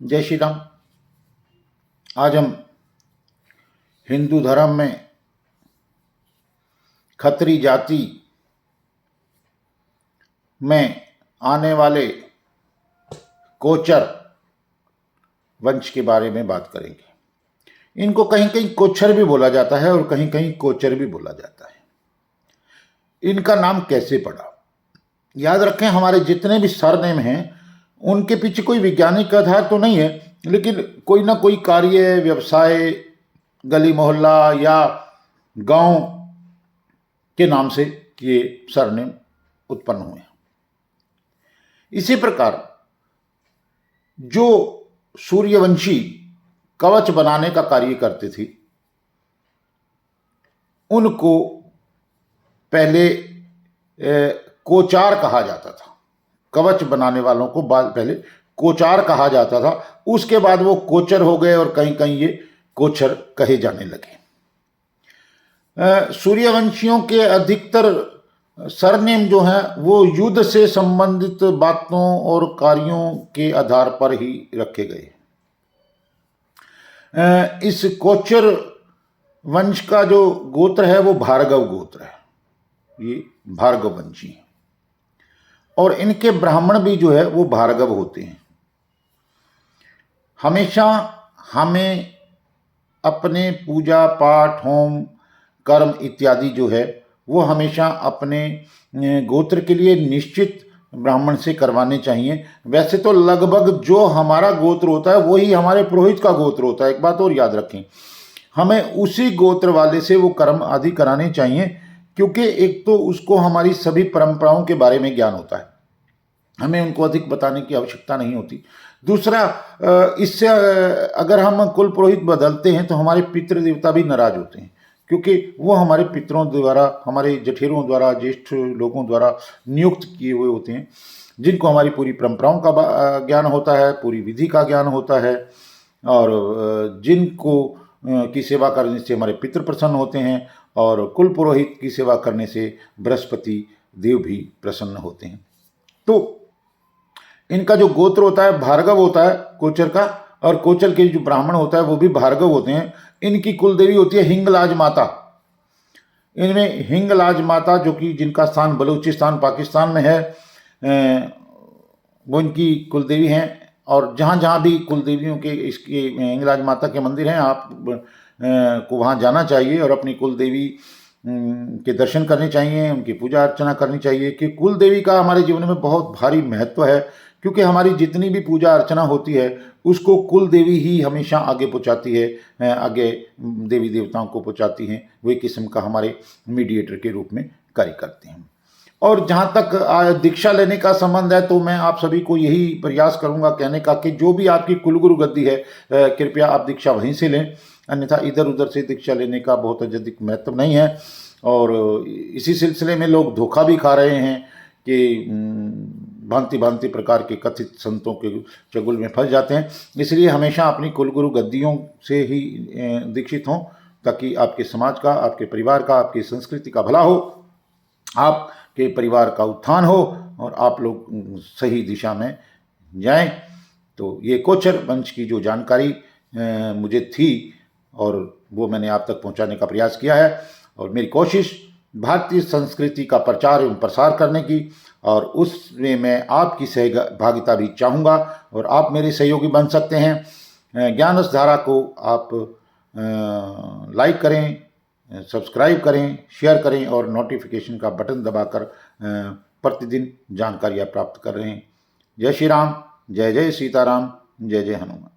जय श्री राम। आज हम हिंदू धर्म में खत्री जाति में आने वाले कोचर वंश के बारे में बात करेंगे। इनको कहीं कहीं कोच्छर भी बोला जाता है और कहीं कहीं कोचर भी बोला जाता है। इनका नाम कैसे पड़ा? याद रखें, हमारे जितने भी सरनेम हैं उनके पीछे कोई वैज्ञानिक आधार तो नहीं है, लेकिन कोई ना कोई कार्य, व्यवसाय, गली मोहल्ला या गांव के नाम से ये सरनेम उत्पन्न हुए हैं। इसी प्रकार जो सूर्यवंशी कवच बनाने का कार्य करते थे, उनको पहले कोचार कहा जाता था। कवच बनाने वालों को पहले कोचार कहा जाता था, उसके बाद वो कोचर हो गए और कहीं कहीं ये कोचर कहे जाने लगे। सूर्यवंशियों के अधिकतर सरनेम जो हैं वो युद्ध से संबंधित बातों और कार्यों के आधार पर ही रखे गए। इस कोचर वंश का जो गोत्र है वो भार्गव गोत्र है। ये भार्गव वंशी है और इनके ब्राह्मण भी जो है वो भार्गव होते हैं। हमेशा हमें अपने पूजा पाठ, होम, कर्म इत्यादि जो है वो हमेशा अपने गोत्र के लिए निश्चित ब्राह्मण से करवाने चाहिए। वैसे तो लगभग जो हमारा गोत्र होता है वही हमारे पुरोहित का गोत्र होता है। एक बात और याद रखें, हमें उसी गोत्र वाले से वो कर्म आदि कराने चाहिए, क्योंकि एक तो उसको हमारी सभी परंपराओं के बारे में ज्ञान होता है, हमें उनको अधिक बताने की आवश्यकता नहीं होती। दूसरा, इससे अगर हम कुल पुरोहित बदलते हैं तो हमारे पितृ देवता भी नाराज होते हैं, क्योंकि वो हमारे पितरों द्वारा, हमारे जेठेरों द्वारा, ज्येष्ठ लोगों द्वारा नियुक्त किए हुए होते हैं, जिनको हमारी पूरी परंपराओं का ज्ञान होता है, पूरी विधि का ज्ञान होता है, और जिनको की सेवा करने से हमारे पितृ प्रसन्न होते हैं, और कुल पुरोहित की सेवा करने से बृहस्पति देव भी प्रसन्न होते हैं। तो इनका जो गोत्र होता है भार्गव होता है कोचर का, और कोचर के जो ब्राह्मण होता है वो भी भार्गव होते हैं। इनकी कुल देवी होती है हिंगलाज माता। इनमें हिंगलाज माता, जो कि जिनका स्थान बलूचिस्तान पाकिस्तान में है, वो इनकी कुल देवी हैं। और जहाँ जहाँ भी कुल देवियों के इसके हिंगलाज माता के मंदिर हैं, आप को वहाँ जाना चाहिए और अपनी कुल देवी के दर्शन करने चाहिए, उनकी पूजा अर्चना करनी चाहिए। कि कुल देवी का हमारे जीवन में बहुत भारी महत्व है, क्योंकि हमारी जितनी भी पूजा अर्चना होती है उसको कुल देवी ही हमेशा आगे पहुंचाती है, आगे देवी देवताओं को पहुंचाती हैं। वे किस्म का हमारे मीडिएटर के रूप में कार्य करते हैं। और जहाँ तक दीक्षा लेने का संबंध है, तो मैं आप सभी को यही प्रयास करूँगा कहने का कि जो भी आपकी कुलगुरु गद्दी है, कृपया आप दीक्षा वहीं से लें, अन्यथा इधर उधर से दीक्षा लेने का बहुत अधिक महत्व नहीं है। और इसी सिलसिले में लोग धोखा भी खा रहे हैं कि भांति भांति प्रकार के कथित संतों के चंगुल में फंस जाते हैं। इसलिए हमेशा अपनी कुलगुरु गद्दियों से ही दीक्षित हों, ताकि आपके समाज का, आपके परिवार का, आपकी संस्कृति का भला हो, आपके परिवार का उत्थान हो और आप लोग सही दिशा में जाएं। तो ये कोचर वंश की जो जानकारी मुझे थी और वो मैंने आप तक पहुंचाने का प्रयास किया है, और मेरी कोशिश भारतीय संस्कृति का प्रचार एवं प्रसार करने की, और उसमें मैं आपकी सहभागिता भी चाहूँगा और आप मेरे सहयोगी बन सकते हैं। ज्ञानस धारा को आप लाइक करें, सब्सक्राइब करें, शेयर करें और नोटिफिकेशन का बटन दबाकर प्रतिदिन जानकारियाँ प्राप्त कर रहे हैं। जय श्री राम, जय जय सीताराम, जय जय हनुमान।